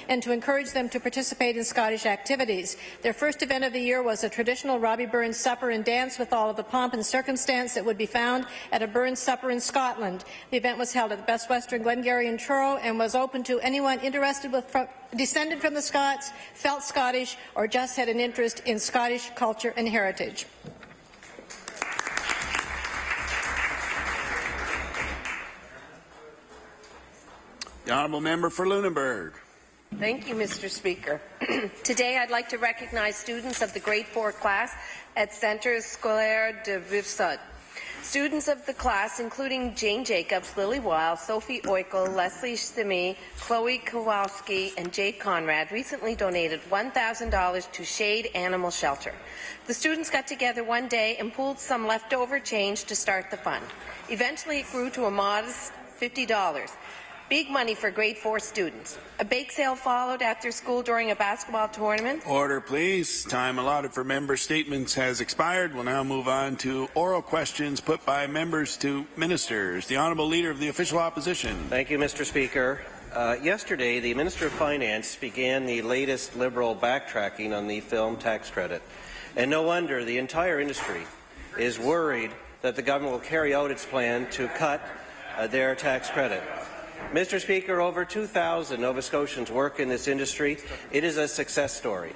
and to encourage them to participate in Scottish activities. Their first event of the year was a traditional Robbie Burns supper and dance with all of the pomp and circumstance that would be found at a Burns supper in Scotland. The event was held at the Best Western Glengarry in Truro and was open to anyone interested descended from the Scots, felt Scottish, or just had an interest in Scottish culture and heritage. The honourable member for Lunenburg. Thank you, Mr. Speaker. Today I'd like to recognize students of the grade 4 class at Centre Scolaire de Rive-Sud. Students of the class, including Jane Jacobs, Lily Weil, Sophie Oikel, Leslie Simi, Chloe Kowalski, and Jade Conrad, recently donated $1,000 to Shade Animal Shelter. The students got together one day and pooled some leftover change to start the fund. Eventually, it grew to a modest $50. Big money for grade 4 students. A bake sale followed after school during a basketball tournament. Order, please. Time allotted for member statements has expired. We'll now move on to oral questions put by members to ministers. The Honourable Leader of the Official Opposition. Thank you, Mr. Speaker. Yesterday, the Minister of Finance began the latest Liberal backtracking on the film tax credit. And no wonder the entire industry is worried that the government will carry out its plan to cut their tax credit. Mr. Speaker, over 2,000 Nova Scotians work in this industry. It is a success story.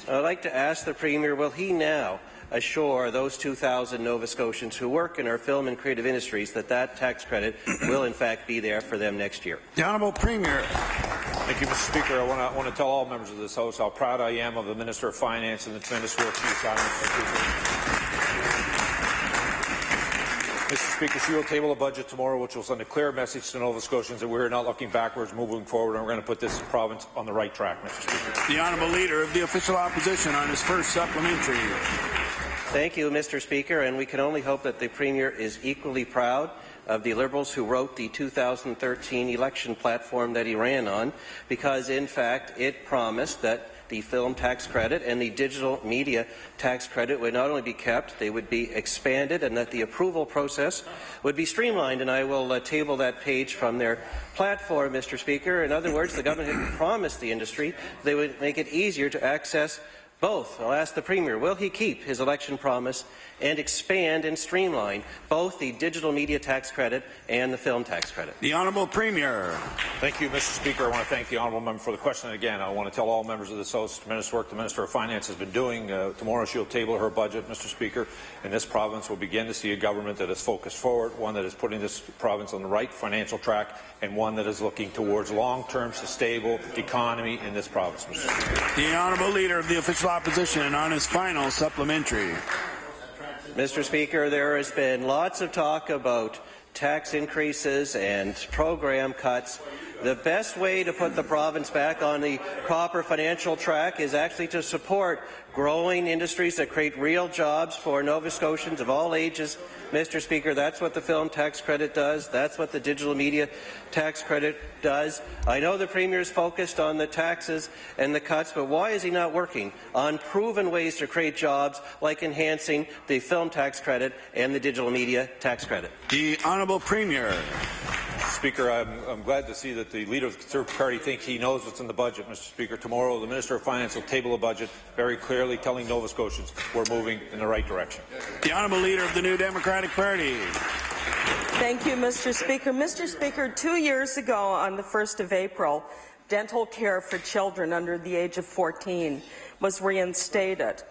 I'd like to ask the Premier, will he now assure those 2,000 Nova Scotians who work in our film and creative industries that that tax credit will in fact be there for them next year? The Honourable Premier. Thank you, Mr. Speaker. I want to tell all members of this House how proud I am of the Minister of Finance and the tremendous work she's done, Mr. Speaker. Mr. Speaker, she will table a budget tomorrow which will send a clear message to Nova Scotians that we're not looking backwards, moving forward, and we're going to put this province on the right track, Mr. Speaker. The Honourable Leader of the Official Opposition on his first supplementary. Thank you, Mr. Speaker, and we can only hope that the Premier is equally proud of the Liberals who wrote the 2013 election platform that he ran on, because in fact it promised that the film tax credit and the digital media tax credit would not only be kept, they would be expanded, and that the approval process would be streamlined. And I will table that page from their platform, Mr. Speaker. In other words, the government had promised the industry they would make it easier to access both. I'll ask the Premier, will he keep his election promise and expand and streamline both the digital media tax credit and the film tax credit? The Honourable Premier. Thank you, Mr. Speaker. I want to thank the honourable member for the question. And again, I want to tell all members of this House the tremendous work the Minister of Finance has been doing. Tomorrow she'll table her budget, Mr. Speaker, and this province will begin to see a government that is focused forward, one that is putting this province on the right financial track, and one that is looking towards long-term sustainable economy in this province, Mr. Speaker. The Honourable Leader of the Official Opposition on his final supplementary. Mr. Speaker, there has been lots of talk about tax increases and program cuts. The best way to put the province back on the proper financial track is actually to support growing industries that create real jobs for Nova Scotians of all ages. Mr. Speaker, that's what the film tax credit does. That's what the digital media tax credit does. I know the Premier is focused on the taxes and the cuts, but why is he not working on proven ways to create jobs like enhancing the film tax credit and the digital media tax credit? The Honourable Premier. Speaker, I'm glad to see that the Leader of the Conservative Party thinks he knows what's in the budget, Mr. Speaker. Tomorrow, the Minister of Finance will table a budget very clearly telling Nova Scotians we're moving in the right direction. The Honourable Leader of the New Democratic Party. Thank you, Mr. Speaker. Mr. Speaker, 2 years ago, on the 1st of April, dental care for children under the age of 14 was reinstated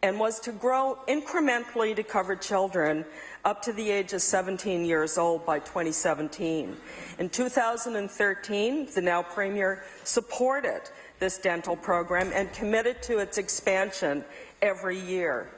and was to grow incrementally to cover children up to the age of 17 years old by 2017. In 2013, the now Premier supported this dental program and committed to its expansion every year.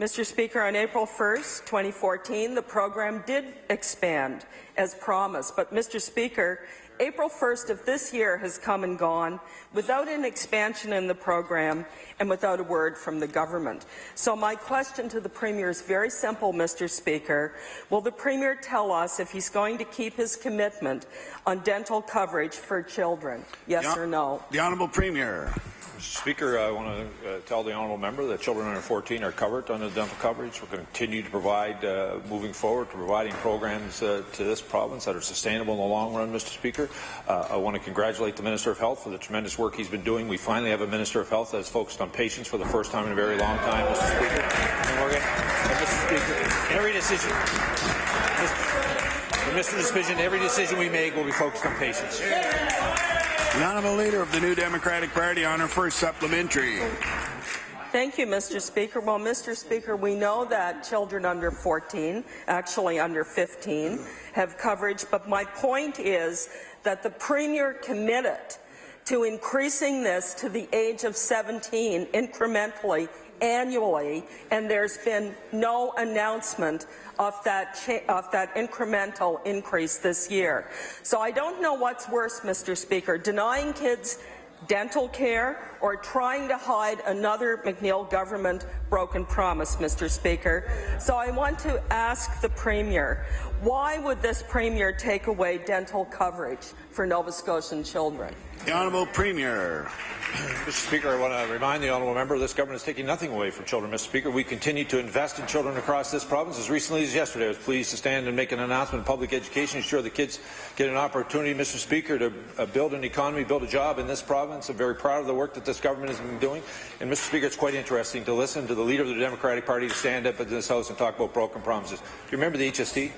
Mr. Speaker, on April 1st, 2014, the program did expand as promised, but Mr. Speaker, April 1st of this year has come and gone without an expansion in the program and without a word from the government. So my question to the Premier is very simple, Mr. Speaker. Will the Premier tell us if he's going to keep his commitment on dental coverage for children? Yes or no? The Honourable Premier. Mr. Mr. Speaker, I want to tell the honourable member that children under 14 are covered under the dental coverage. We're going to continue to provide, moving forward, to providing programs to this province that are sustainable in the long run, Mr. Speaker. I want to congratulate the Minister of Health for the tremendous work he's been doing. We finally have a Minister of Health that is focused on patients for the first time in a very long time, Mr. Speaker. Mr. Speaker, every decision, every decision we make will be focused on patients. The Honourable Leader of the New Democratic Party on her first supplementary. Thank you, Mr. Speaker. Well, Mr. Speaker, we know that children under 14, actually under 15, have coverage, but my point is that the Premier committed to increasing this to the age of 17 incrementally annually, and there's been no announcement of that incremental increase this year. So I don't know what's worse, Mr. Speaker, denying kids dental care or trying to hide another McNeil government broken promise, Mr. Speaker. So I want to ask the Premier, why would this Premier take away dental coverage for Nova Scotian children? The Honourable Premier. Mr. Speaker, I want to remind the honourable member this government is taking nothing away from children, Mr. Speaker. We continue to invest in children across this province. As recently as yesterday, I was pleased to stand and make an announcement in public education, ensure the kids get an opportunity, Mr. Speaker, to build an economy, build a job in this province. I'm very proud of the work that this government has been doing. And, Mr. Speaker, it's quite interesting to listen to the Leader of the Democratic Party to stand up in this House and talk about broken promises. Do you remember the HST?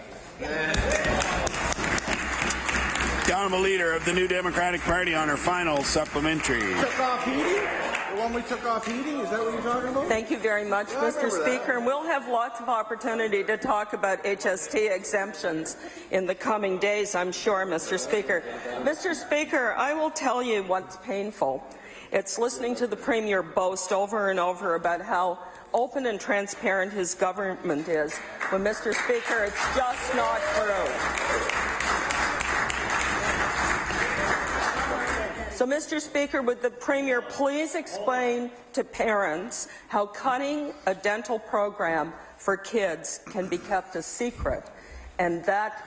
The Honourable Leader of the New Democratic Party on her final supplementary. Took off heating? The one we took off heating? Is that what you're talking about? Thank you very much, Mr. Speaker. And we'll have lots of opportunity to talk about HST exemptions in the coming days, I'm sure, Mr. Speaker. Mr. Speaker, I will tell you what's painful. It's listening to the Premier boast over and over about how open and transparent his government is, when, Mr. Speaker, it's just not true. So, Mr. Speaker, would the Premier please explain to parents how cutting a dental program for kids can be kept a secret, and that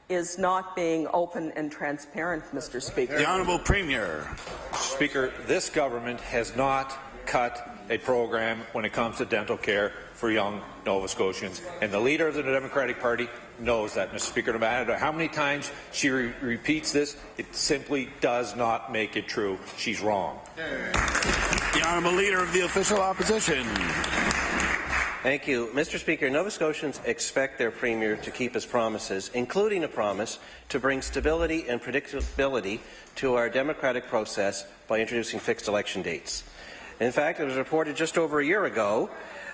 is not being open and transparent, Mr. Speaker? The Honourable Premier. Mr. Speaker, this government has not cut a program when it comes to dental care for young Nova Scotians, and the Leader of the Democratic Party knows that, Mr. Speaker. No matter how many times she repeats this, it simply does not make it true. She's wrong. The Honourable Leader of the Official Opposition. Thank you. Mr. Speaker, Nova Scotians expect their Premier to keep his promises, including a promise to bring stability and predictability to our democratic process by introducing fixed election dates. In fact, it was reported just over a year ago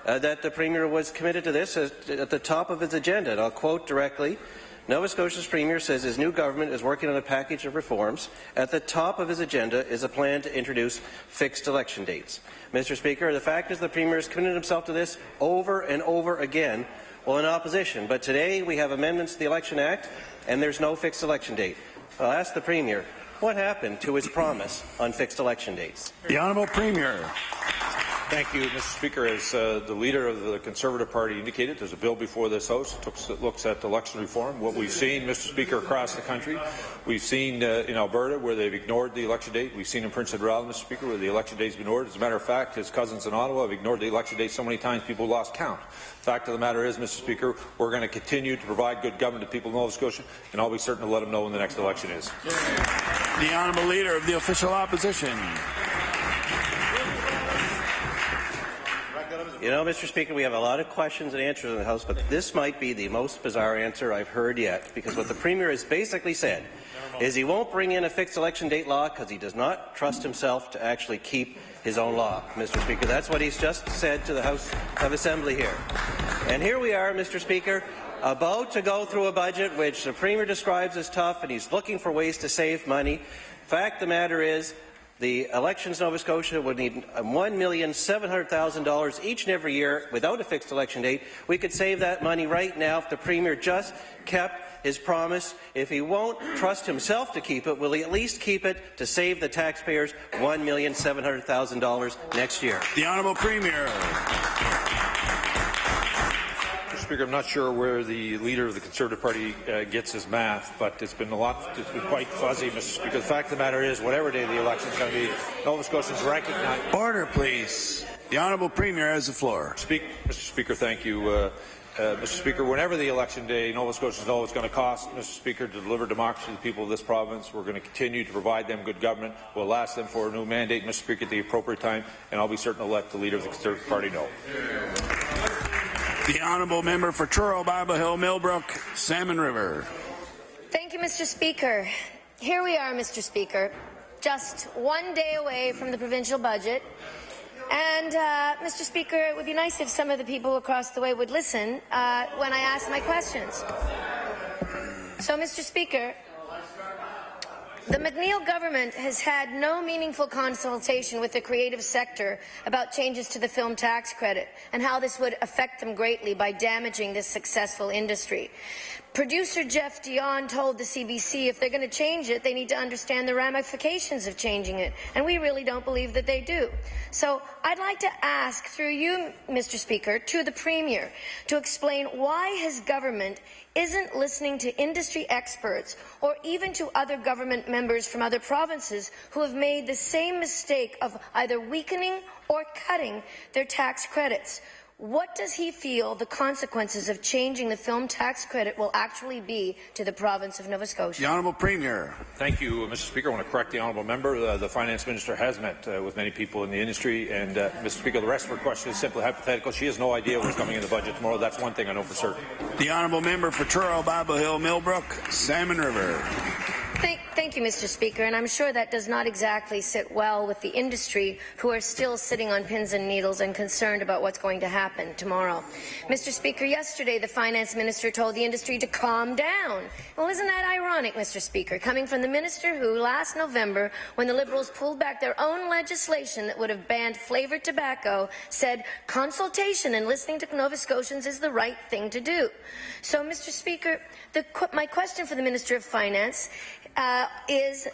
that the Premier was committed to this at the top of his agenda. And I'll quote directly, Nova Scotia's Premier says his new government is working on a package of reforms. At the top of his agenda is a plan to introduce fixed election dates. Mr. Speaker, the fact is the Premier has committed himself to this over and over again while in opposition. But today we have amendments to the Election Act and there's no fixed election date. I'll ask the Premier, what happened to his promise on fixed election dates? The Honourable Premier. Thank you, Mr. Speaker. As the Leader of the Conservative Party indicated, there's a bill before this House that looks at election reform. What we've seen, Mr. Speaker, across the country, we've seen in Alberta where they've ignored the election date. We've seen in Prince Edward Island, Mr. Speaker, where the election date has been ignored. As a matter of fact, his cousins in Ottawa have ignored the election date so many times people lost count. The fact of the matter is, Mr. Speaker, we're going to continue to provide good government to people in Nova Scotia, and I'll be certain to let them know when the next election is. The Honourable Leader of the Official Opposition. You know, Mr. Speaker, we have a lot of questions and answers in the House, but this might be the most bizarre answer I've heard yet, because what the Premier has basically said is he won't bring in a fixed election date law because he does not trust himself to actually keep his own law, Mr. Speaker. That's what he's just said to the House of Assembly here. And here we are, Mr. Speaker, about to go through a budget which the Premier describes as tough, and he's looking for ways to save money. Fact of the matter is, the elections in Nova Scotia would need $1,700,000 each and every year without a fixed election date. We could save that money right now if the Premier just kept his promise. If he won't trust himself to keep it, will he at least keep it to save the taxpayers $1,700,000 next year? The Honourable Premier. Mr. Speaker, I'm not sure where the leader of the Conservative Party gets his math, but it's been quite fuzzy, Mr. Speaker. The fact of the matter is, whatever day the election is going to be, Nova Scotians recognize... Order, please. The Honourable Premier has the floor. Mr. Speaker, thank you. Mr. Speaker, whenever the election day, Nova Scotians know it's going to cost, Mr. Speaker, to deliver democracy to the people of this province. We're going to continue to provide them good government. We'll ask them for a new mandate, Mr. Speaker, at the appropriate time, and I'll be certain to let the leader of the Conservative Party know. The Honourable Member for Truro, Bible Hill, Millbrook, Salmon River. Thank you, Mr. Speaker. Here we are, Mr. Speaker, just one day away from the provincial budget. And, Mr. Speaker, it would be nice if some of the people across the way would listen when I ask my questions. So, Mr. Speaker, the McNeil government has had no meaningful consultation with the creative sector about changes to the film tax credit and how this would affect them greatly by damaging this successful industry. Producer Jeff Dion told the CBC if they're going to change it, they need to understand the ramifications of changing it, and we really don't believe that they do. So I'd like to ask, through you, Mr. Speaker, to the Premier, to explain why his government isn't listening to industry experts or even to other government members from other provinces who have made the same mistake of either weakening or cutting their tax credits. What does he feel the consequences of changing the film tax credit will actually be to the province of Nova Scotia? The Honourable Premier. Thank you, Mr. Speaker. I want to correct the Honourable Member. The Finance Minister has met with many people in the industry, and Mr. Speaker, the rest of her question is simply hypothetical. She has no idea what's coming in the budget tomorrow. That's one thing I know for certain. The Honourable Member for Truro, Bible Hill, Millbrook, Salmon River. Thank you, Mr. Speaker, and I'm sure that does not exactly sit well with the industry, who are still sitting on pins and needles and concerned about what's going to happen tomorrow. Mr. Speaker, yesterday the Finance Minister told the industry to calm down. Well, isn't that ironic, Mr. Speaker, coming from the Minister who last November, when the Liberals pulled back their own legislation that would have banned flavoured tobacco, said consultation and listening to Nova Scotians is the right thing to do. So, Mr. Speaker, my question for the Minister of Finance is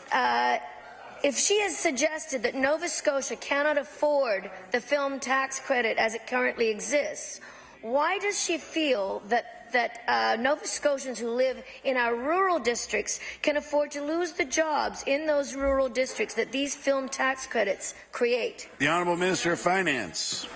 if she has suggested that Nova Scotia cannot afford the film tax credit as it currently exists, why does she feel that Nova Scotians who live in our rural districts can afford to lose the jobs in those rural districts that these film tax credits create? The Honourable Minister of Finance.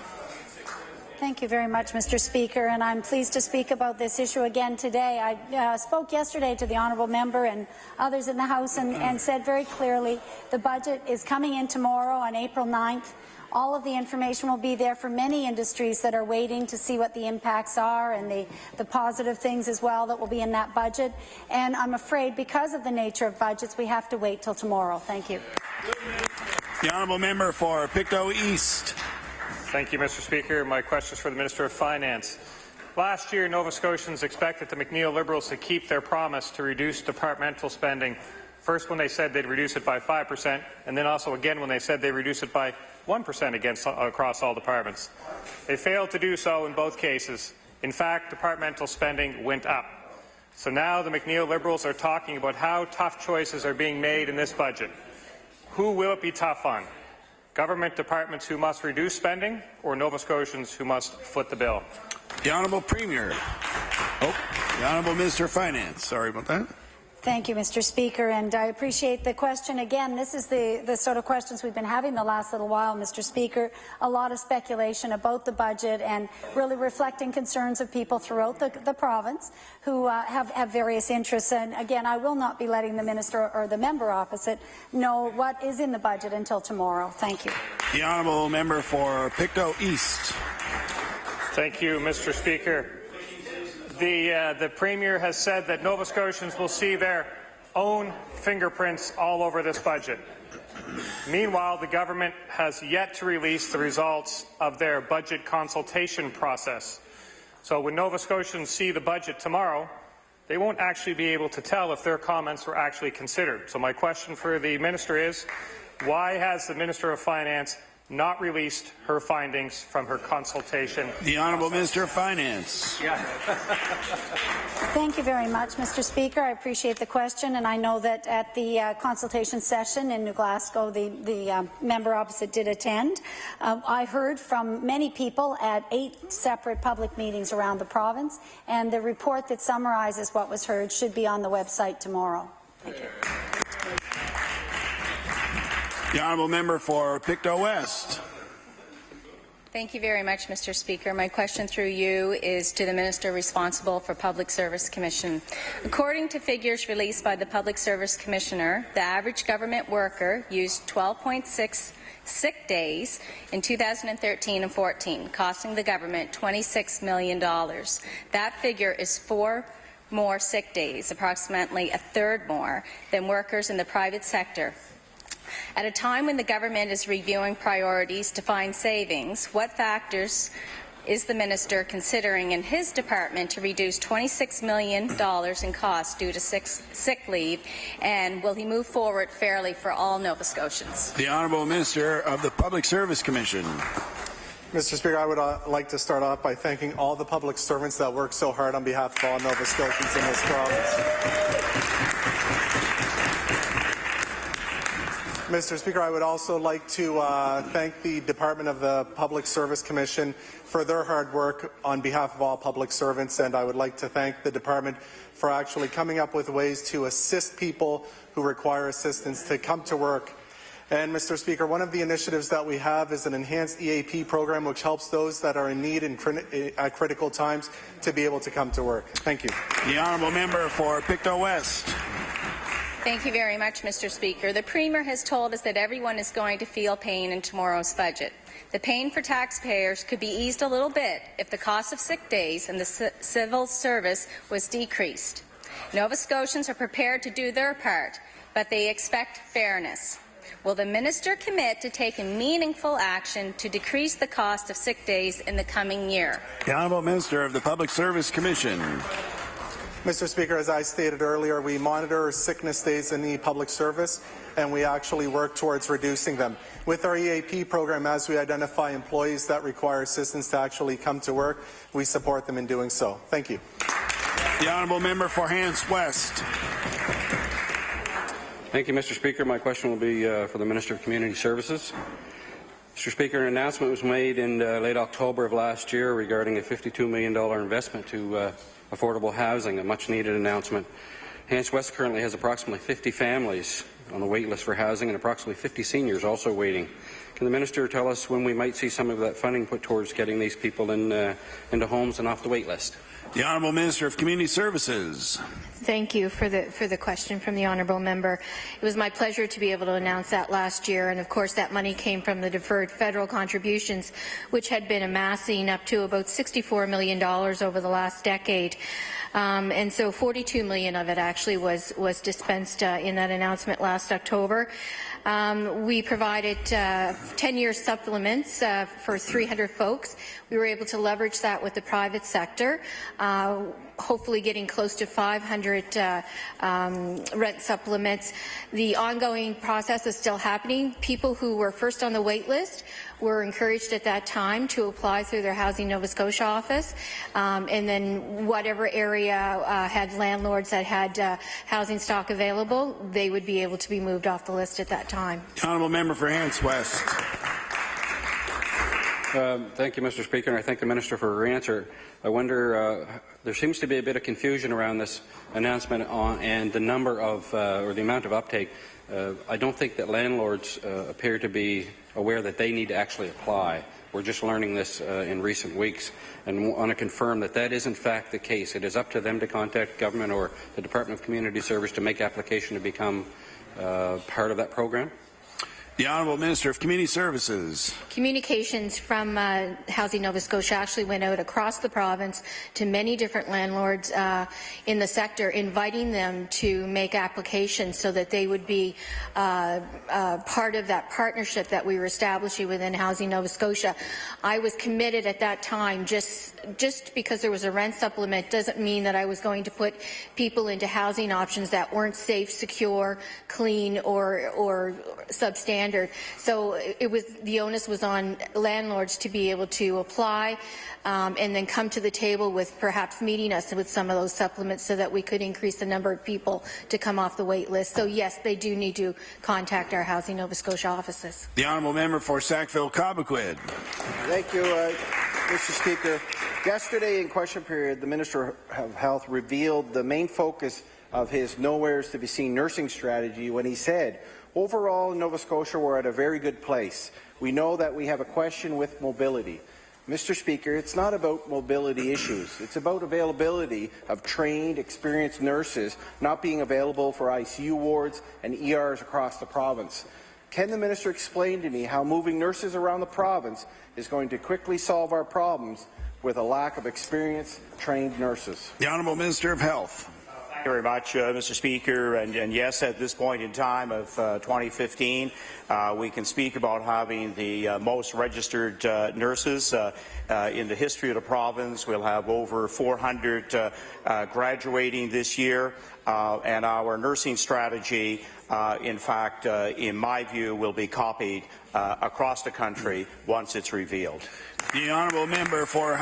Thank you very much, Mr. Speaker, and I'm pleased to speak about this issue again today. I spoke yesterday to the Honourable Member and others in the House and said very clearly the budget is coming in tomorrow on April 9th. All of the information will be there for many industries that are waiting to see what the impacts are and the positive things as well that will be in that budget. And I'm afraid because of the nature of budgets, we have to wait till tomorrow. Thank you. The Honourable Member for Pictou East. Thank you, Mr. Speaker. My question is for the Minister of Finance. Last year, Nova Scotians expected the McNeil Liberals to keep their promise to reduce departmental spending. First when they said they'd reduce it by 5%, and then also again when they said they'd reduce it by 1% across all departments. They failed to do so in both cases. In fact, departmental spending went up. So now the McNeil Liberals are talking about how tough choices are being made in this budget. Who will it be tough on? Government departments who must reduce spending, or Nova Scotians who must foot the bill? The Honourable Premier. The Honourable Minister of Finance. Sorry about that. Thank you, Mr. Speaker, and I appreciate the question. Again, this is the sort of questions we've been having the last little while, Mr. Speaker. A lot of speculation about the budget and really reflecting concerns of people throughout the province who have various interests. And again, I will not be letting the Minister or the member opposite know what is in the budget until tomorrow. Thank you. The Honourable Member for Pictou East. Thank you, Mr. Speaker. The Premier has said that Nova Scotians will see their own fingerprints all over this budget. Meanwhile, the government has yet to release the results of their budget consultation process. So when Nova Scotians see the budget tomorrow, they won't actually be able to tell if their comments were actually considered. So my question for the Minister is, why has the Minister of Finance not released her findings from her consultation. The Honourable Minister of Finance. Thank you very much, Mr. Speaker. I appreciate the question, and I know that at the consultation session in New Glasgow, the member opposite did attend. I heard from many people at 8 separate public meetings around the province, and the report that summarizes what was heard should be on the website tomorrow. Thank you. The Honourable Member for Pictou West. Thank you very much, Mr. Speaker. My question through you is to the Minister responsible for Public Service Commission. According to figures released by the Public Service Commissioner, the average government worker used 12.6 sick days in 2013 and 14, costing the government $26 million. That figure is 4 more sick days, approximately a third more, than workers in the private sector. At a time when the government is reviewing priorities to find savings, what factors is the minister considering in his department to reduce $26 million in costs due to sick leave, and will he move forward fairly for all Nova Scotians? The Honourable Minister of the Public Service Commission. Mr. Speaker, I would like to start off by thanking all the public servants that work so hard on behalf of all Nova Scotians in this province. Mr. Speaker, I would also like to thank the Department of the Public Service Commission for their hard work on behalf of all public servants, and I would like to thank the Department for actually coming up with ways to assist people who require assistance to come to work. And, Mr. Speaker, one of the initiatives that we have is an enhanced EAP program which helps those that are in need at critical times to be able to come to work. Thank you. The Honourable Member for Pictou West. Thank you very much, Mr. Speaker. The Premier has told us that everyone is going to feel pain in tomorrow's budget. The pain for taxpayers could be eased a little bit if the cost of sick days and the civil service was decreased. Nova Scotians are prepared to do their part, but they expect fairness. Will the minister commit to taking meaningful action to decrease the cost of sick days in the coming year? The Honourable Minister of the Public Service Commission. Mr. Speaker, as I stated earlier, we monitor sickness days in the public service, and we actually work towards reducing them. With our EAP program, as we identify employees that require assistance to actually come to work, we support them in doing so. Thank you. The Honourable Member for Hants West. Thank you, Mr. Speaker. My question will be for the Minister of Community Services. Mr. Speaker, an announcement was made in late October of last year regarding a $52 million investment to affordable housing, a much-needed announcement. Hants West currently has approximately 50 families on the wait list for housing and approximately 50 seniors also waiting. Can the Minister tell us when we might see some of that funding put towards getting these people into homes and off the wait list? The Honourable Minister of Community Services. Thank you for the question from the honourable member. It was my pleasure to be able to announce that last year, and of course that money came from the deferred federal contributions, which had been amassing up to about $64 million over the last decade. And so $42 million of it actually was dispensed in that announcement last October. We provided 10-year supplements for 300 folks. We were able to leverage that with the private sector, hopefully getting close to 500 rent supplements. The ongoing process is still happening. People who were first on the wait list were encouraged at that time to apply through their Housing Nova Scotia office, and then whatever area had landlords that had housing stock available, they would be able to be moved off the list at that time. The Honourable Member for Hants West. Thank you, Mr. Speaker, and I thank the Minister for her answer. I wonder, there seems to be a bit of confusion around this announcement and the number of, or the amount of uptake. I don't think that landlords appear to be aware that they need to actually apply. We're just learning this in recent weeks, and want to confirm that that is in fact the case. It is up to them to contact government or the Department of Community Service to make application to become part of that program. The Honourable Minister of Community Services. Communications from Housing Nova Scotia actually went out across the province to many different landlords in the sector, inviting them to make applications so that they would be part of that partnership that we were establishing within Housing Nova Scotia. I was committed at that time, just because there was a rent supplement doesn't mean that I was going to put people into housing options that weren't safe, secure, clean, or substantial. standard. So the onus was on landlords to be able to apply and then come to the table with perhaps meeting us with some of those supplements so that we could increase the number of people to come off the wait list. So yes, they do need to contact our Housing Nova Scotia offices. The honourable member for Sackville-Cobequid. Thank you, Mr. Speaker. Yesterday in question period, the Minister of Health revealed the main focus of his nowheres to be seen nursing strategy when he said, overall in Nova Scotia we're at a very good place. We know that we have a question with mobility. Mr. Speaker, it's not about mobility issues. It's about availability of trained, experienced nurses not being available for ICU wards and ERs across the province. Can the minister explain to me how moving nurses around the province is going to quickly solve our problems with a lack of experienced, trained nurses? The Honourable Minister of Health. Thank you very much, Mr. Speaker. And yes, at this point in time of 2015, we can speak about having the most registered nurses in the history of the province. We'll have over 400 graduating this year, and our nursing strategy, in fact, in my view, will be copied across the country once it's revealed. The honourable member for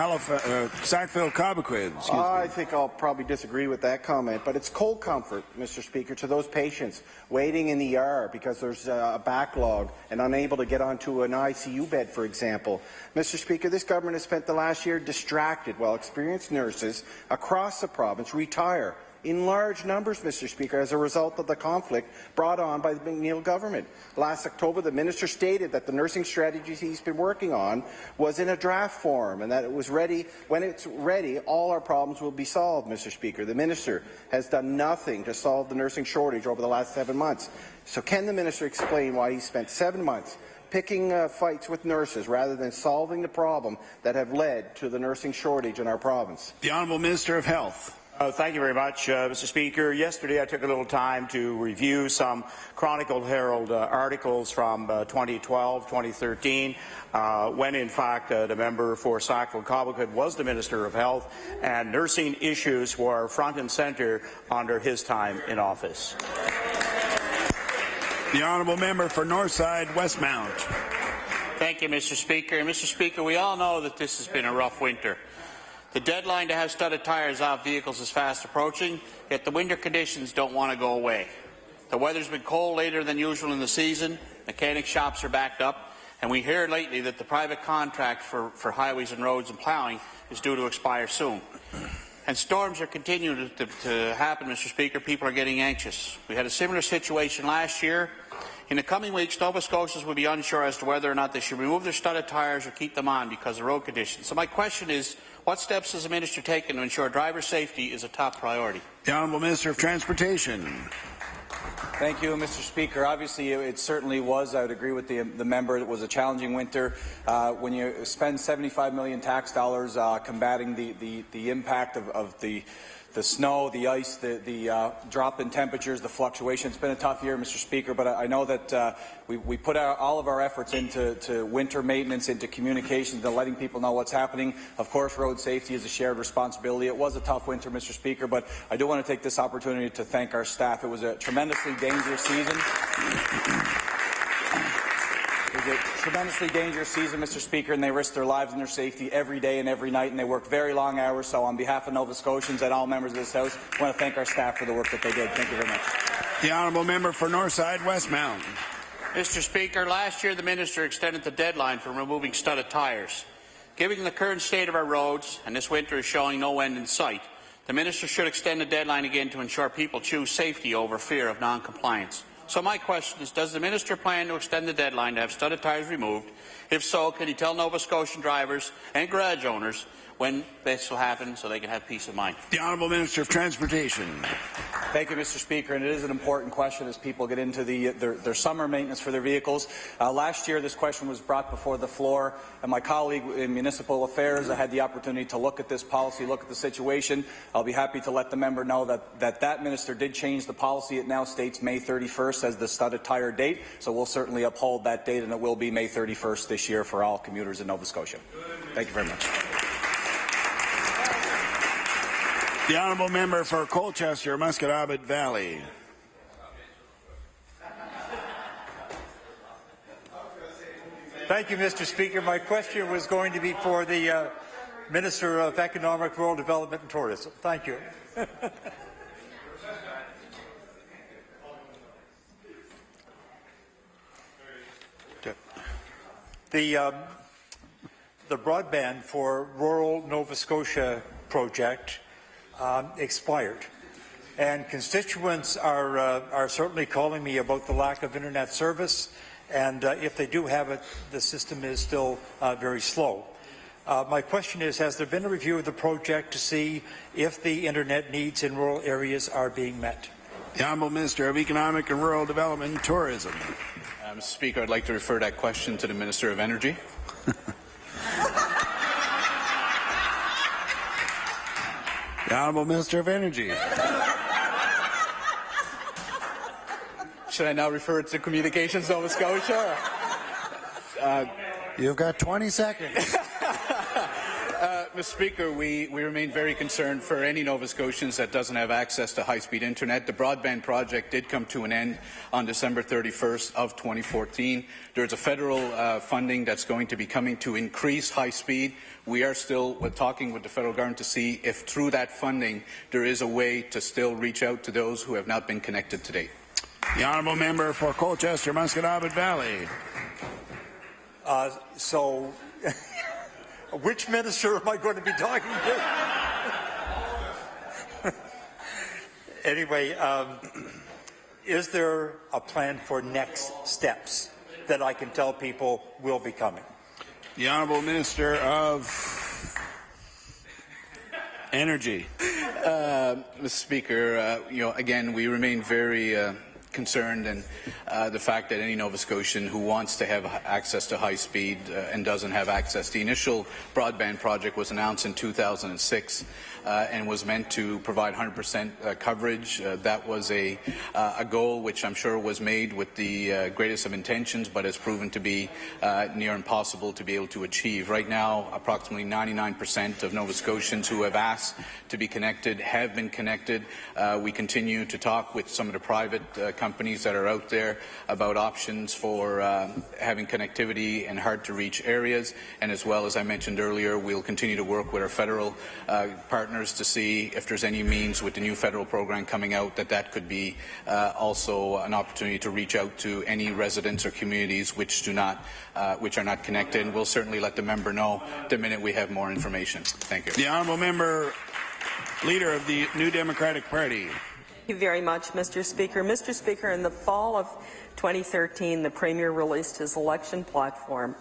Sackville-Cobequid. I think I'll probably disagree with that comment, but it's cold comfort, Mr. Speaker, to those patients waiting in the ER because there's a backlog and unable to get onto an ICU bed, for example. Mr. Speaker, this government has spent the last year distracted while experienced nurses across the province retire in large numbers, Mr. Speaker, as a result of the conflict brought on by the McNeil government. Last October, the minister stated that the nursing strategies he's been working on was in a draft form and that it was ready. When it's ready, all our problems will be solved, Mr. Speaker. The minister has done nothing to solve the nursing shortage over the last 7 months. So can the minister explain why he spent 7 months picking fights with nurses rather than solving the problem that have led to the nursing shortage in our province? The Honourable Minister of Health. Thank you very much, Mr. Speaker. Yesterday I took a little time to review some Chronicle Herald articles from 2012, 2013, when in fact the member for Sackville-Cobequid was the Minister of Health, and nursing issues were front and centre under his time in office. The honourable member for Northside Westmount. Thank you, Mr. Speaker. Mr. Speaker, we all know that this has been a rough winter. The deadline to have studded tyres off vehicles is fast approaching, yet the winter conditions don't want to go away. The weather's been cold later than usual in the season, mechanic shops are backed up, and we hear lately that the private contract for highways and roads and ploughing is due to expire soon. And storms are continuing to happen, Mr. Speaker. People are getting anxious. We had a similar situation last year. In the coming weeks, Nova Scotians will be unsure as to whether or not they should remove their studded tyres or keep them on because of road conditions. So my question is, what steps has the minister taken to ensure driver safety is a top priority? The Honourable Minister of Transportation. Thank you, Mr. Speaker. Obviously, it certainly was. I would agree with the member. It was a challenging winter. When you spend $75 million tax dollars combating the impact of the snow, the ice, the drop in temperatures, the fluctuation. It's been a tough year, Mr. Speaker, but I know that we put all of our efforts into winter maintenance, into communications, into letting people know what's happening. Of course, road safety is a shared responsibility. It was a tough winter, Mr. Speaker, but I do want to take this opportunity to thank our staff. It was a tremendously dangerous season. It was a tremendously dangerous season, Mr. Speaker, and they risk their lives and their safety every day and every night, and they work very long hours. So on behalf of Nova Scotians and all members of this House, I want to thank our staff for the work that they did. Thank you very much. The honourable member for Northside Westmount. Mr. Speaker, last year the minister extended the deadline for removing studded tyres. Given the current state of our roads, and this winter is showing no end in sight, the minister should extend the deadline again to ensure people choose safety over fear of non-compliance. So my question is, does the minister plan to extend the deadline to have studded tyres removed? If so, can he tell Nova Scotian drivers and garage owners when this will happen so they can have peace of mind? The Honourable Minister of Transportation. Thank you, Mr. Speaker, and it is an important question as people get into their summer maintenance for their vehicles. Last year, this question was brought before the floor, and my colleague in Municipal Affairs had the opportunity to look at this policy, look at the situation. I'll be happy to let the member know that minister did change the policy. It now states May 31st as the studded tyre date, so we'll certainly uphold that date, and it will be May 31st this year for all commuters in Nova Scotia. Thank you very much. The honourable member for Colchester, Musquodoboit Valley. Thank you, Mr. Speaker. My question was going to be for the Minister of Economic, Rural Development and Tourism. Thank you. The broadband for rural Nova Scotia project expired, and constituents are certainly calling me about the lack of internet service, and if they do have it, the system is still very slow. My question is, has there been a review of the project to see if the internet needs in rural areas are being met? The Honourable Minister of Economic and Rural Development and Tourism. Mr. Speaker, I'd like to refer that question to the Minister of Energy. The Honourable Minister of Energy. Should I now refer it to Communications Nova Scotia? You've got 20 seconds. Mr. Speaker, we remain very concerned for any Nova Scotians that doesn't have access to high-speed internet. The broadband project did come to an end on December 31st of 2014. There's a federal funding that's going to be coming to increase high speed. We are still talking with the federal government to see if through that funding there is a way to still reach out to those who have not been connected to date. The Honourable Member for Colchester, Musqueam Valley. Which minister am I going to be talking to? Anyway, is there a plan for next steps that I can tell people will be coming? The Honourable Minister of Energy. Mr. Speaker, again, we remain very concerned, and the fact that any Nova Scotian who wants to have access to high speed and doesn't have access. The initial broadband project was announced in 2006 and was meant to provide 100% coverage. That was a goal which I'm sure was made with the greatest of intentions, but has proven to be near impossible to be able to achieve. Right now, approximately 99% of Nova Scotians who have asked to be connected have been connected. We continue to talk with some of the private companies that are out there about options for having connectivity in hard-to-reach areas, and as well as I mentioned earlier, we'll continue to work with our federal partners to see if there's any means with the new federal program coming out that could be also an opportunity to reach out to any residents or communities which are not connected. And we'll certainly let the member know the minute we have more information. Thank you. The Honourable Member, Leader of the New Democratic Party. Thank you very much, Mr. Speaker. Mr. Speaker, in the fall of 2013, the Premier released his election platform,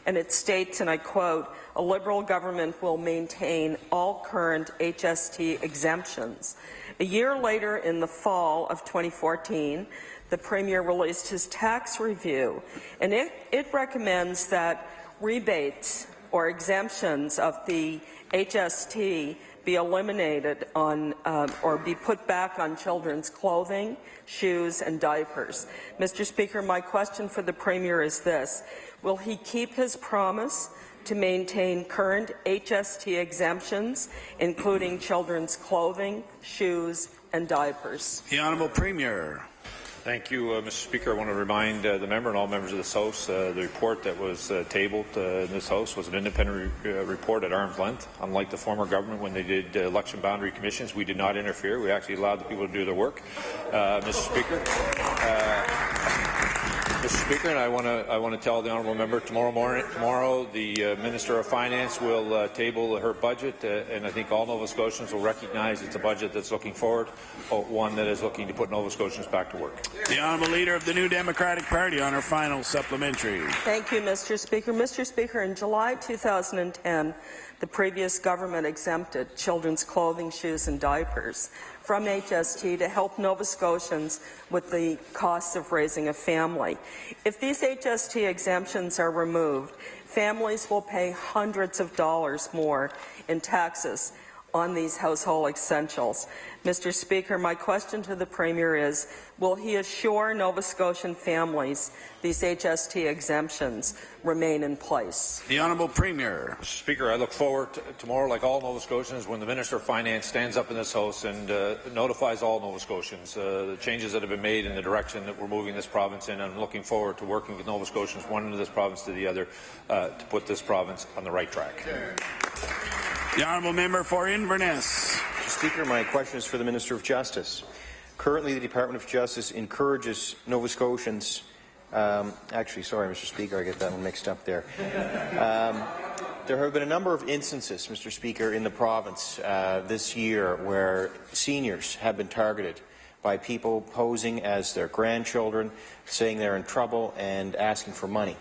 and it states, and I quote, "A Liberal government will maintain all current HST exemptions." A year later, in the fall of 2014, the Premier released his tax review, and it recommends that rebates or exemptions of the HST be eliminated on or be put back on children's clothing, shoes and diapers. Mr. Speaker, my question for the Premier is this. Will he keep his promise to maintain current HST exemptions, including children's clothing, shoes and diapers? The Honourable Premier. Thank you, Mr. Speaker. I want to remind the member and all members of this House the report that was tabled in this House was an independent report at arm's length. Unlike the former government when they did election boundary commissions, we did not interfere. We actually allowed the people to do their work. Mr. Speaker, and I want to tell the honourable member tomorrow the Minister of Finance will table her budget, and I think all Nova Scotians will recognize it's a budget that's looking forward, one that is looking to put Nova Scotians back to work. The Honourable Leader of the New Democratic Party on her final supplementary. Thank you, Mr. Speaker. Mr. Speaker, in July 2010, the previous government exempted children's clothing, shoes and diapers from HST to help Nova Scotians with the costs of raising a family. If these HST exemptions are removed, families will pay hundreds of dollars more in taxes on these household essentials. Mr. Speaker, my question to the Premier is, will he assure Nova Scotian families these HST exemptions remain in place? The Honourable Premier. Mr. Speaker, I look forward to tomorrow, like all Nova Scotians, when the Minister of Finance stands up in this House and notifies all Nova Scotians the changes that have been made in the direction that we're moving this province in. I'm looking forward to working with Nova Scotians, one end of this province to the other, to put this province on the right track. The Honourable Member for Inverness. Mr. Speaker, my question is for the Minister of Justice. Currently, the Department of Justice encourages Nova Scotians actually, sorry, Mr. Speaker, I get that one mixed up there. There have been a number of instances, Mr. Speaker, in the province this year where seniors have been targeted by people posing as their grandchildren, saying they're in trouble and asking for money.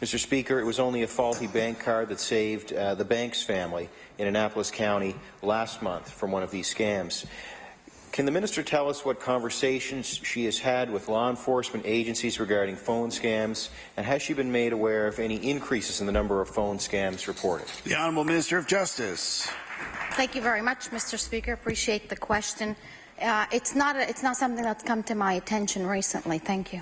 Mr. Speaker, it was only a faulty bank card that saved the Banks family in Annapolis County last month from one of these scams. Can the Minister tell us what conversations she has had with law enforcement agencies regarding phone scams, and has she been made aware of any increases in the number of phone scams reported? The Honourable Minister of Justice. Thank you very much, Mr. Speaker. Appreciate the question. It's not something that's come to my attention recently. Thank you.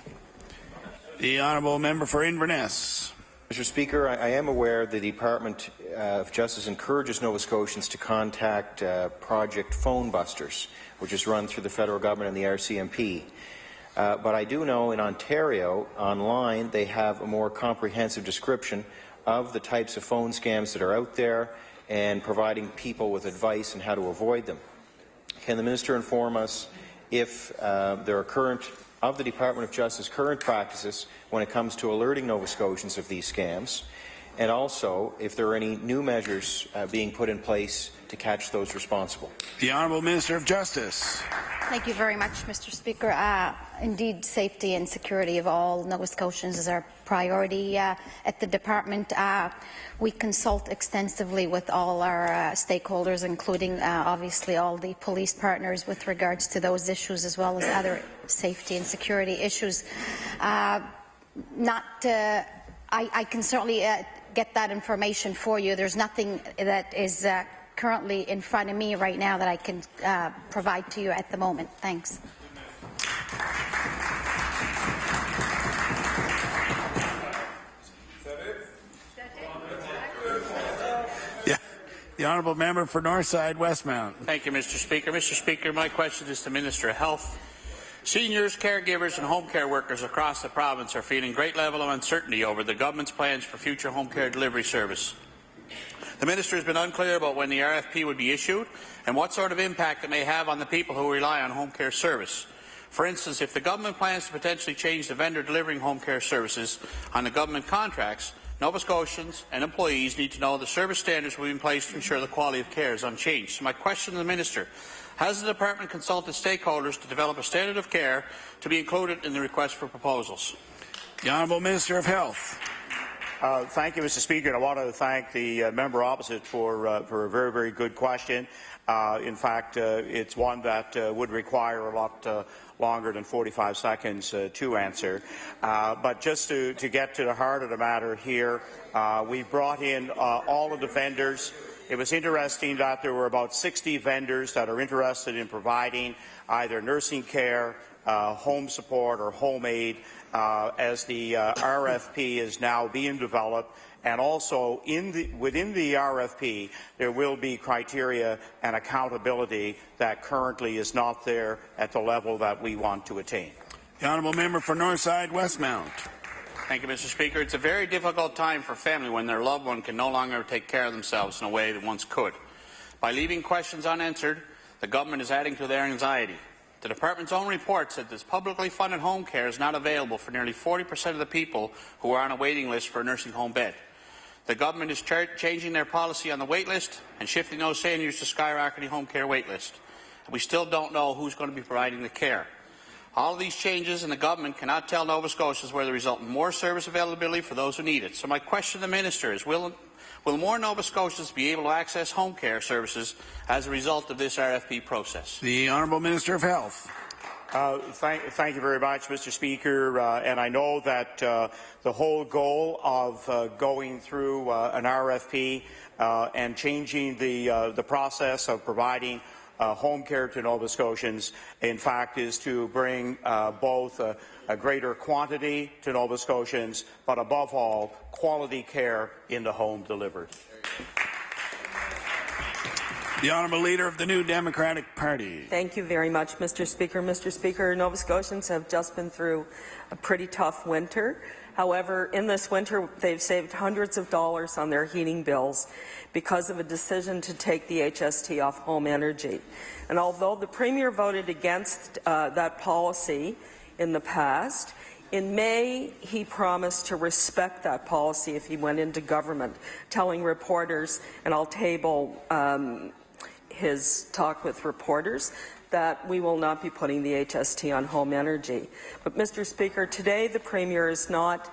The Honourable Member for Inverness. Mr. Speaker, I am aware the Department of Justice encourages Nova Scotians to contact Project Phone Busters, which is run through the federal government and the RCMP. But I do know in Ontario, online, they have a more comprehensive description of the types of phone scams that are out there and providing people with advice on how to avoid them. Can the Minister inform us if there are of the Department of Justice current practices when it comes to alerting Nova Scotians of these scams, and also if there are any new measures being put in place to catch those responsible? The Honourable Minister of Justice. Thank you very much, Mr. Speaker. Indeed, safety and security of all Nova Scotians is our priority at the Department. We consult extensively with all our stakeholders, including obviously all the police partners with regards to those issues, as well as other safety and security issues. I can certainly get that information for you. There's nothing that is currently in front of me right now that I can provide to you at the moment. Thanks. The Honourable Member for Northside Westmount. Thank you, Mr. Speaker. Mr. Speaker, my question is to Minister of Health. Seniors, caregivers and home care workers across the province are feeling great level of uncertainty over the government's plans for future home care delivery service. The Minister has been unclear about when the RFP would be issued and what sort of impact it may have on the people who rely on home care service. For instance, if the government plans to potentially change the vendor delivering home care services on the government contracts, Nova Scotians and employees need to know the service standards will be in place to ensure the quality of care is unchanged. So my question to the Minister, has the Department consulted stakeholders to develop a standard of care to be included in the request for proposals? The Honourable Minister of Health. Thank you, Mr. Speaker. And I want to thank the member opposite for a very, very good question. In fact, it's one that would require a lot longer than 45 seconds to answer. But just to get to the heart of the matter here, we brought in all of the vendors. It was interesting that there were about 60 vendors that are interested in providing either nursing care, home support or home aid as the RFP is now being developed. And also within the RFP, there will be criteria and accountability that currently is not there at the level that we want to attain. The Honourable Member for Northside Westmount. Thank you, Mr. Speaker. It's a very difficult time for family when their loved one can no longer take care of themselves in a way that once could. By leaving questions unanswered, the government is adding to their anxiety. The Department's own report said this publicly funded home care is not available for nearly 40% of the people who are on a waiting list for a nursing home bed. The government is changing their policy on the wait list and shifting those seniors to skyrocketing home care wait list. And we still don't know who's going to be providing the care. All of these changes in the government cannot tell Nova Scotians whether they result in more service availability for those who need it. So my question to the Minister is, will more Nova Scotians be able to access home care services as a result of this RFP process? The Honourable Minister of Health. Thank you very much, Mr. Speaker. And I know that the whole goal of going through an RFP and changing the process of providing home care to Nova Scotians, in fact, is to bring both a greater quantity to Nova Scotians, but above all, quality care in the home delivered. The Honourable Leader of the New Democratic Party. Thank you very much, Mr. Speaker. Mr. Speaker, Nova Scotians have just been through a pretty tough winter. However, in this winter, they've saved hundreds of dollars on their heating bills because of a decision to take the HST off home energy. And although the Premier voted against that policy in the past, in May, he promised to respect that policy if he went into government, telling reporters, and I'll table his talk with reporters, that we will not be putting the HST on home energy. But, Mr. Speaker, today the Premier is not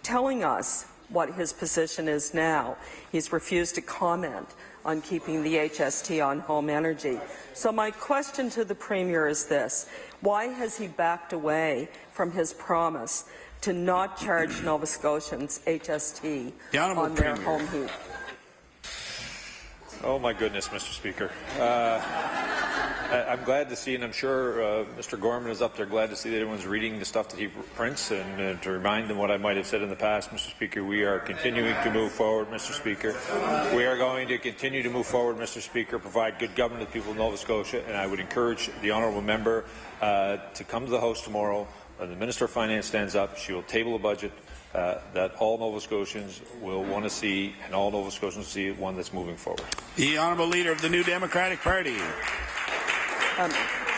telling us what his position is now. He's refused to comment on keeping the HST on home energy. So my question to the Premier is this: why has he backed away from his promise to not charge Nova Scotians HST on their home heat? Oh, my goodness, Mr. Speaker. I'm glad to see, and I'm sure Mr. Gorman is up there, glad to see that everyone's reading the stuff that he prints, and to remind them what I might have said in the past, Mr. Speaker, we are continuing to move forward, Mr. Speaker. We are going to continue to move forward, Mr. Speaker, provide good government to the people of Nova Scotia, and I would encourage the honourable member to come to the House tomorrow. When the Minister of Finance stands up, she will table a budget that all Nova Scotians will want to see, and all Nova Scotians see one that's moving forward. The Honourable Leader of the New Democratic Party.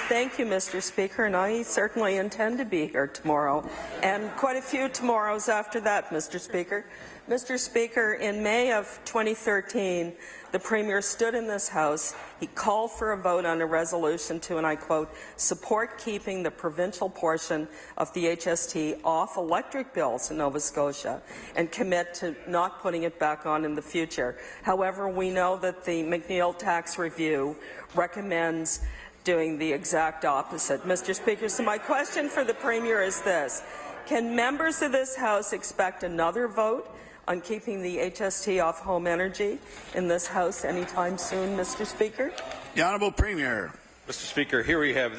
Thank you, Mr. Speaker, and I certainly intend to be here tomorrow, and quite a few tomorrows after that, Mr. Speaker. Mr. Speaker, in May of 2013, the Premier stood in this House. He called for a vote on a resolution to, and I quote, support keeping the provincial portion of the HST off electric bills in Nova Scotia and commit to not putting it back on in the future. However, we know that the McNeil Tax Review recommends doing the exact opposite. Mr. Speaker, so my question for the Premier is this: can members of this House expect another vote on keeping the HST off home energy in this House anytime soon, Mr. Speaker? The Honourable Premier. Mr. Speaker, here we have,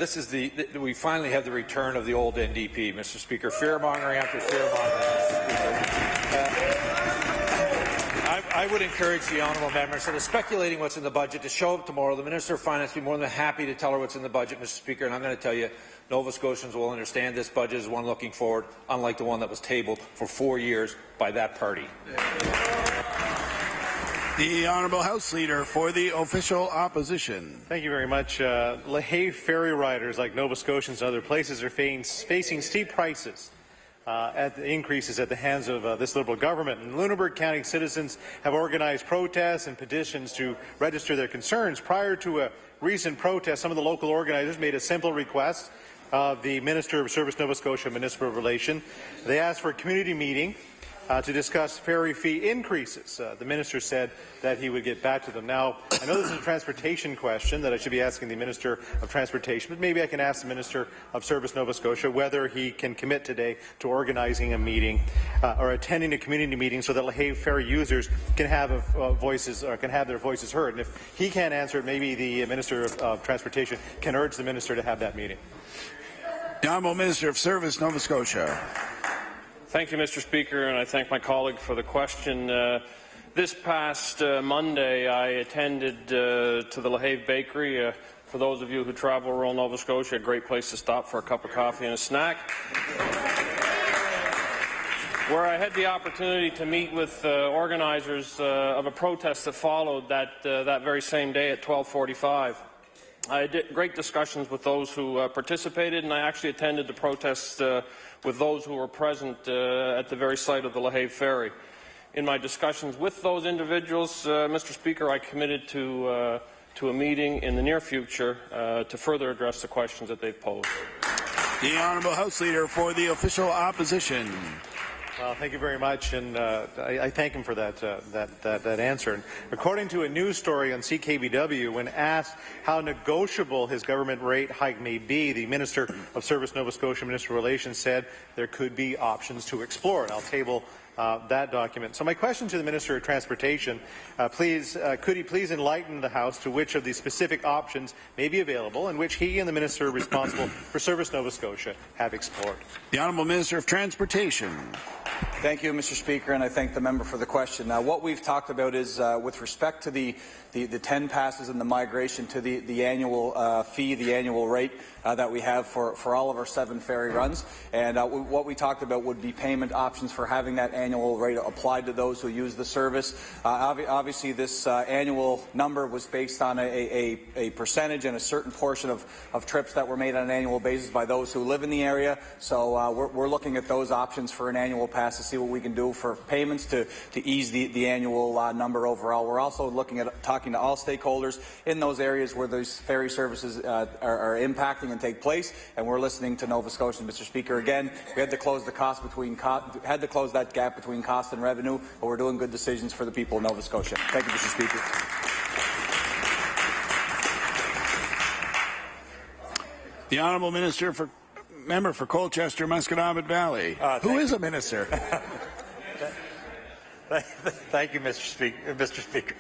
we finally have the return of the old NDP, Mr. Speaker, fear-mongering after fear-mongering, Mr. Speaker. I would encourage the honourable members, instead of speculating what's in the budget, to show up tomorrow. The Minister of Finance will be more than happy to tell her what's in the budget, Mr. Speaker, and I'm going to tell you, Nova Scotians will understand this budget is one looking forward, unlike the one that was tabled for 4 years by that party. The Honourable House Leader for the Official Opposition. Thank you very much. LaHave ferry riders like Nova Scotians and other places are facing steep prices. At the increases at the hands of this Liberal government. And Lunenburg County citizens have organized protests and petitions to register their concerns. Prior to a recent protest, some of the local organizers made a simple request of the Minister of Service Nova Scotia Municipal Relation. They asked for a community meeting to discuss ferry fee increases. The minister said that he would get back to them. Now, I know this is a transportation question that I should be asking the Minister of Transportation, but maybe I can ask the Minister of Service Nova Scotia whether he can commit today to organizing a meeting or attending a community meeting so that LaHave ferry users can have their voices heard. And if he can't answer it, maybe the Minister of Transportation can urge the minister to have that meeting. The Honourable Minister of Service Nova Scotia. Thank you, Mr. Speaker, and I thank my colleague for the question. This past Monday, I attended to the LaHave Bakery. For those of you who travel rural Nova Scotia, a great place to stop for a cup of coffee and a snack, where I had the opportunity to meet with organizers of a protest that followed that very same day at 12:45. I had great discussions with those who participated, and I actually attended the protest with those who were present at the very site of the LaHave Ferry. In my discussions with those individuals, Mr. Speaker, I committed to a meeting in the near future to further address the questions that they've posed. The Honourable House Leader for the Official Opposition. Well, thank you very much, and I thank him for that answer. And according to a news story on CKBW, when asked how negotiable his government rate hike may be, the Minister of Service Nova Scotia Minister of Relations said there could be options to explore. And I'll table that document. So my question to the Minister of Transportation, could he please enlighten the House to which of these specific options may be available and which he and the Minister responsible for Service Nova Scotia have explored? The Honourable Minister of Transportation. Thank you, Mr. Speaker, and I thank the member for the question. Now, what we've talked about is, with respect to the 10 passes and the migration to the annual fee, the annual rate that we have for all of our 7 ferry runs. And what we talked about would be payment options for having that annual rate applied to those who use the service. Obviously, this annual number was based on a percentage and a certain portion of trips that were made on an annual basis by those who live in the area. So we're looking at those options for an annual pass to see what we can do for payments to ease the annual number overall. We're also looking at talking to all stakeholders in those areas where those ferry services are impacting and take place, and we're listening to Nova Scotians, Mr. Speaker. Again, we had to close the had to close that gap between cost and revenue, but we're doing good decisions for the people of Nova Scotia. Thank you, Mr. Speaker. The Honourable Member for Colchester, Musqueam Valley. Who is a minister? Thank you, Mr. Speaker.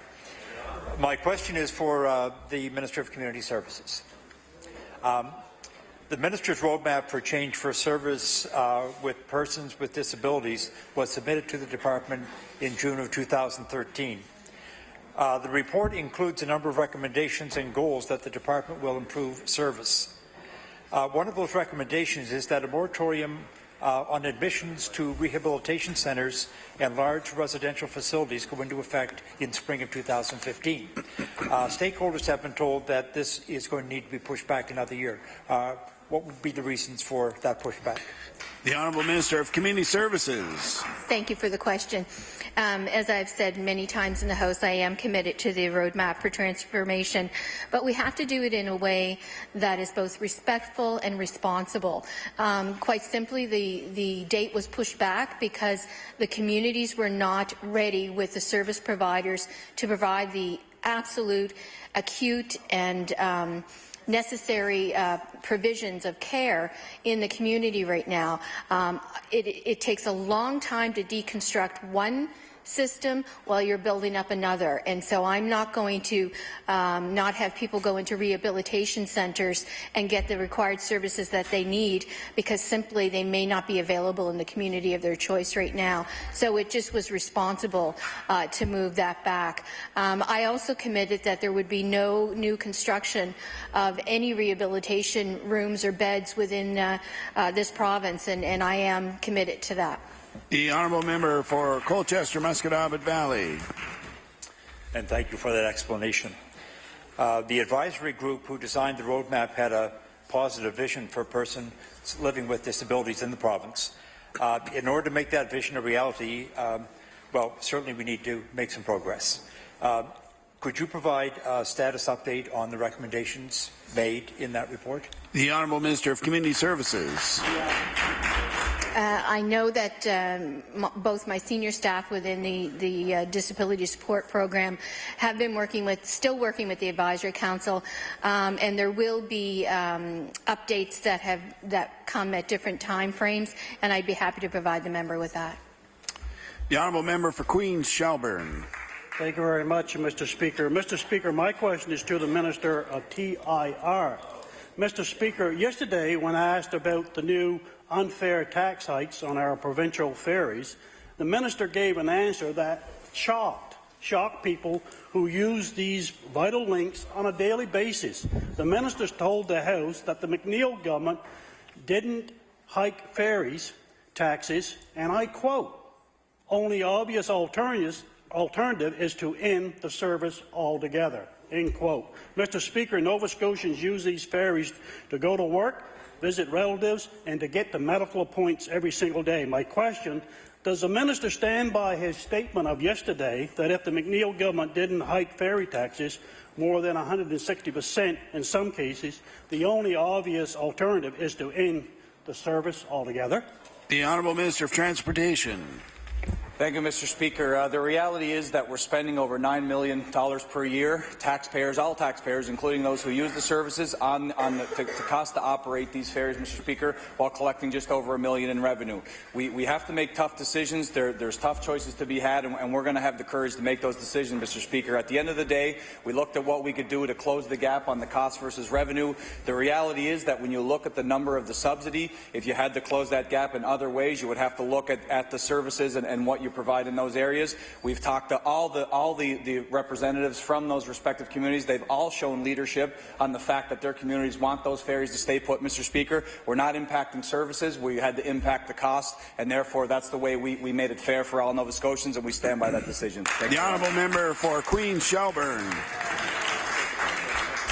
My question is for the Minister of Community Services. The Minister's roadmap for change for service with persons with disabilities was submitted to the Department in June of 2013. The report includes a number of recommendations and goals that the Department will improve service. One of those recommendations is that a moratorium on admissions to rehabilitation centres and large residential facilities go into effect in spring of 2015. Stakeholders have been told that this is going to need to be pushed back another year. What would be the reasons for that pushback? The Honourable Minister of Community Services. Thank you for the question. As I've said many times in the House, I am committed to the roadmap for transformation, but we have to do it in a way that is both respectful and responsible. Quite simply, the date was pushed back because the communities were not ready with the service providers to provide the absolute, acute and necessary provisions of care in the community right now. It takes a long time to deconstruct one system while you're building up another, and so I'm not going to not have people go into rehabilitation centres and get the required services that they need because simply they may not be available in the community of their choice right now. So it just was responsible to move that back. I also committed that there would be no new construction of any rehabilitation rooms or beds within this province, and I am committed to that. The Honourable Member for Colchester, Musqueam Valley. And thank you for that explanation. The advisory group who designed the roadmap had a positive vision for persons living with disabilities in the province. In order to make that vision a reality, well, certainly we need to make some progress. Could you provide a status update on the recommendations made in that report? The Honourable Minister of Community Services. I know that both my senior staff within the Disability Support Program have been still working with the Advisory Council, and there will be updates that come at different time frames, and I'd be happy to provide the member with that. The Honourable Member for Queens Shelburne. Thank you very much, Mr. Speaker. Mr. Speaker, my question is to the Minister of TIR. Mr. Speaker, yesterday when I asked about the new unfair tax hikes on our provincial ferries, the Minister gave an answer that shocked people who use these vital links on a daily basis. The Minister told the House that the McNeil government didn't hike ferries taxes, and I quote, "Only obvious alternative is to end the service altogether." End quote. Mr. Speaker, Nova Scotians use these ferries to go to work, visit relatives, and to get to medical appointments every single day. My question, does the Minister stand by his statement of yesterday that if the McNeil government didn't hike ferry taxes more than 160% in some cases, the only obvious alternative is to end the service altogether? The Honourable Minister of Transportation. Thank you, Mr. Speaker. The reality is that we're spending over $9 million per year, taxpayers, all taxpayers, including those who use the services, to cost to operate these ferries, Mr. Speaker, while collecting just over $1 million in revenue. We have to make tough decisions. There's tough choices to be had, and we're going to have the courage to make those decisions, Mr. Speaker. At the end of the day, we looked at what we could do to close the gap on the cost versus revenue. The reality is that when you look at the number of the subsidy, if you had to close that gap in other ways, you would have to look at the services and what you provide in those areas. We've talked to all the representatives from those respective communities. They've all shown leadership on the fact that their communities want those ferries to stay put, Mr. Speaker. We're not impacting services. We had to impact the cost, and therefore that's the way we made it fair for all Nova Scotians, and we stand by that decision. The Honourable Member for Queens Shelburne.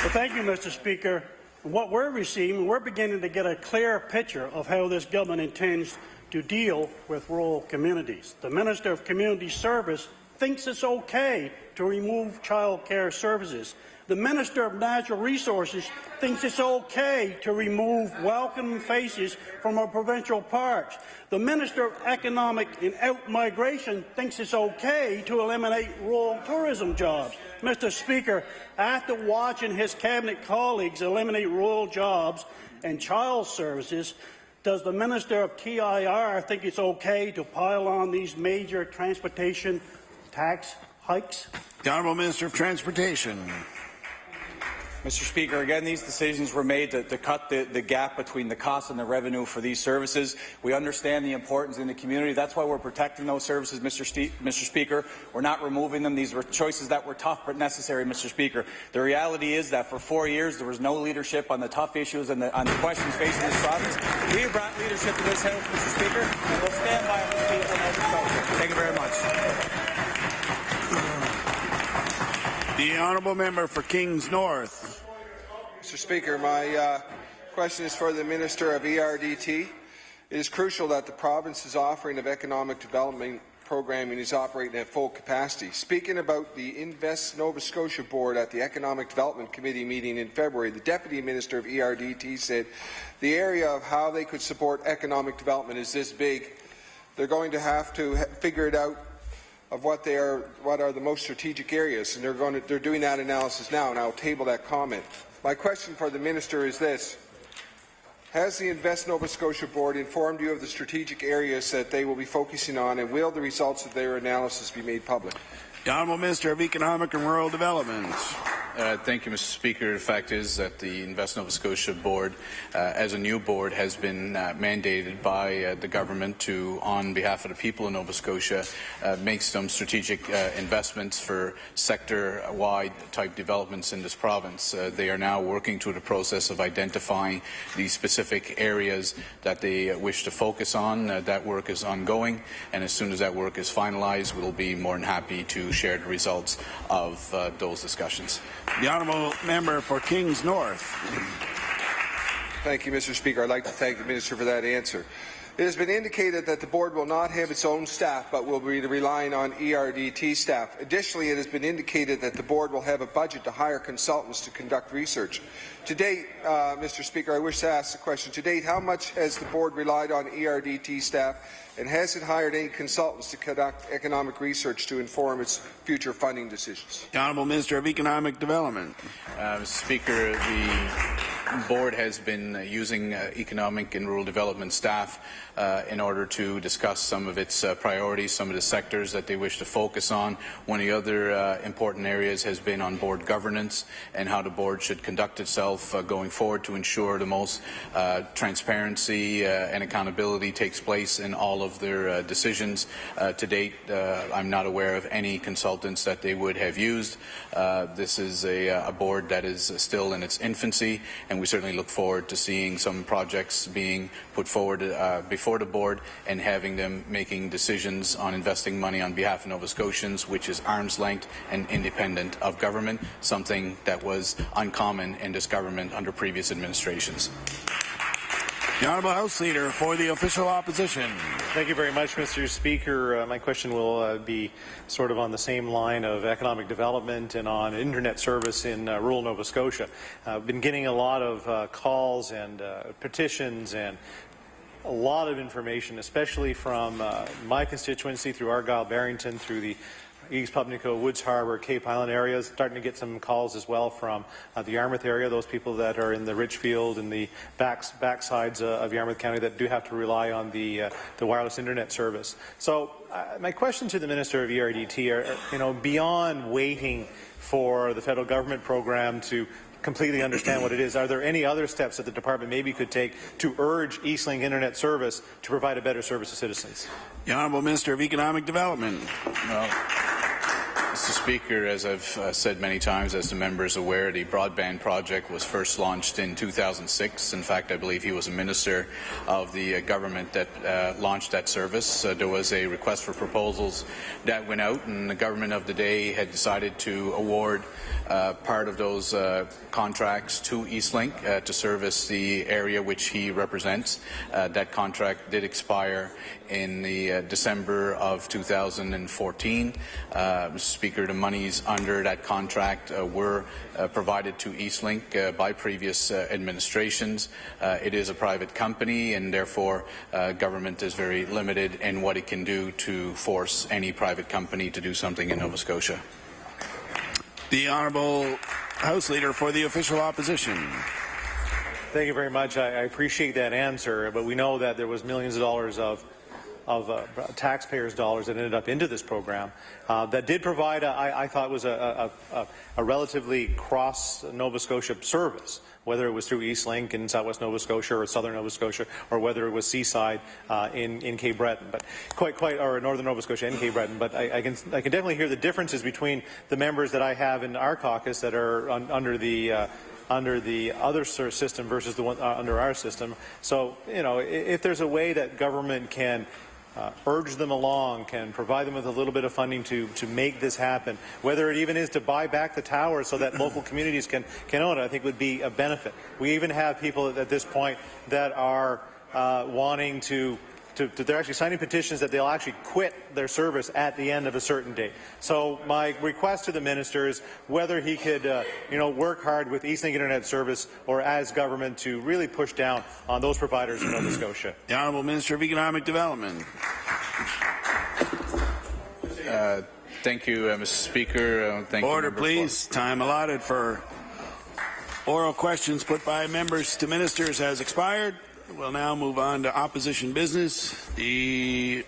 Well, thank you, Mr. Speaker. What we're receiving, we're beginning to get a clear picture of how this government intends to deal with rural communities. The Minister of Community Service thinks it's okay to remove child care services. The Minister of Natural Resources thinks it's okay to remove welcoming faces from our provincial parks. The Minister of Economic and Out-Migration thinks it's okay to eliminate rural tourism jobs. Mr. Speaker, after watching his Cabinet colleagues eliminate rural jobs and child services, does the Minister of TIR think it's okay to pile on these major transportation tax hikes? The Honourable Minister of Transportation. Mr. Speaker, again, these decisions were made to cut the gap between the cost and the revenue for these services. We understand the importance in the community. That's why we're protecting those services, Mr. Speaker. We're not removing them. These were choices that were tough but necessary, Mr. Speaker. The reality is that for 4 years there was no leadership on the tough issues and on the questions facing this province. We have brought leadership to this House, Mr. Speaker, and we'll stand by the people of Nova Scotia. Thank you very much. The Honourable Member for Kings North. Mr. Speaker, my question is for the Minister of ERDT. It is crucial that the province's offering of economic development programming is operating at full capacity. Speaking about the Invest Nova Scotia Board at the Economic Development Committee meeting in February, the Deputy Minister of ERDT said the area of how they could support economic development is this big. They're going to have to figure it out of what are the most strategic areas, and they're doing that analysis now, and I'll table that comment. My question for the Minister is this. Has the Invest Nova Scotia Board informed you of the strategic areas that they will be focusing on, and will the results of their analysis be made public? The Honourable Minister of Economic and Rural Development. Thank you, Mr. Speaker. The fact is that the Invest Nova Scotia Board, as a new board, has been mandated by the government to, on behalf of the people of Nova Scotia, make some strategic investments for sector-wide type developments in this province. They are now working through the process of identifying the specific areas that they wish to focus on. That work is ongoing, and as soon as that work is finalized, we'll be more than happy to share the results of those discussions. The Honourable Member for Kings North. Thank you, Mr. Speaker. I'd like to thank the Minister for that answer. It has been indicated that the board will not have its own staff, but will be relying on ERDT staff. Additionally, it has been indicated that the board will have a budget to hire consultants to conduct research. To date, Mr. Speaker, I wish to ask the question. To date, how much has the board relied on ERDT staff, and has it hired any consultants to conduct economic research to inform its future funding decisions? The Honourable Minister of Economic Development. Mr. Speaker, the board has been using economic and rural development staff in order to discuss some of its priorities, some of the sectors that they wish to focus on. One of the other important areas has been on board governance and how the board should conduct itself going forward to ensure the most transparency and accountability takes place in all of their decisions. To date, I'm not aware of any consultants that they would have used. This is a board that is still in its infancy, and we certainly look forward to seeing some projects being put forward before the board and having them making decisions on investing money on behalf of Nova Scotians, which is arm's length and independent of government, something that was uncommon in this government under previous administrations. The Honourable House Leader for the Official Opposition. Thank you very much, Mr. Speaker. My question will be sort of on the same line of economic development and on internet service in rural Nova Scotia. I've been getting a lot of calls and petitions and a lot of information, especially from my constituency through Argyll, Barrington, through the East Pubnico, Woods Harbour, Cape Island areas, starting to get some calls as well from the Yarmouth area, those people that are in the Richfield and the backsides of Yarmouth County that do have to rely on the wireless internet service. So my question to the Minister of ERDT are, beyond waiting for the federal government program to completely understand what it is, are there any other steps that the department maybe could take to urge Eastlink internet service to provide a better service to citizens? The Honourable Minister of Economic Development. Well, Mr. Speaker, as I've said many times, as the member is aware, the broadband project was first launched in 2006. In fact, I believe he was a minister of the government that launched that service. There was a request for proposals that went out, and the government of the day had decided to award part of those contracts to Eastlink to service the area which he represents. That contract did expire in the December of 2014. Mr. Speaker, the monies under that contract were provided to Eastlink by previous administrations. It is a private company, and therefore government is very limited in what it can do to force any private company to do something in Nova Scotia. The Honourable House Leader for the Official Opposition. Thank you very much. I appreciate that answer, but we know that there was millions of dollars of taxpayers' dollars that ended up into this program that did provide, I thought, was a relatively cross Nova Scotia service, whether it was through Eastlink in Southwest Nova Scotia or Southern Nova Scotia, or whether it was Seaside in Cape Breton, but or Northern Nova Scotia and Cape Breton. But I can definitely hear the differences between the members that I have in our caucus that are under the other system versus the one under our system. So, if there's a way that government can urge them along, can provide them with a little bit of funding to make this happen, whether it even is to buy back the towers so that local communities can own it, I think would be a benefit. We even have people at this point that are wanting they're actually signing petitions that they'll actually quit their service at the end of a certain date. So my request to the minister is whether he could, work hard with Eastlink Internet Service or as government to really push down on those providers in Nova Scotia. The Honourable Minister of Economic Development. Thank you, Mr. Speaker. Order, please. Time allotted for oral questions put by members to ministers has expired. We'll now move on to opposition business. The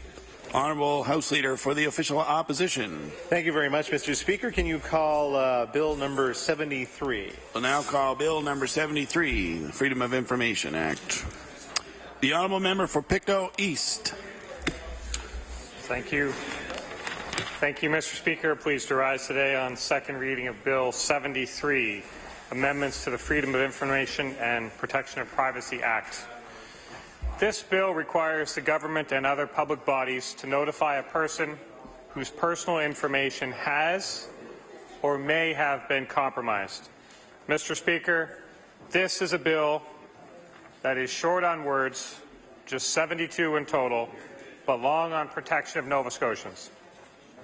Honourable House Leader for the Official Opposition. Thank you very much, Mr. Speaker. Can you call Bill number 73? We'll now call Bill number 73, the Freedom of Information Act. The Honourable Member for Pictou East. Thank you. Thank you, Mr. Speaker. Pleased to rise today on second reading of Bill 73, Amendments to the Freedom of Information and Protection of Privacy Act. This bill requires the government and other public bodies to notify a person whose personal information has or may have been compromised. Mr. Speaker, this is a bill that is short on words, just 72 in total, but long on protection of Nova Scotians.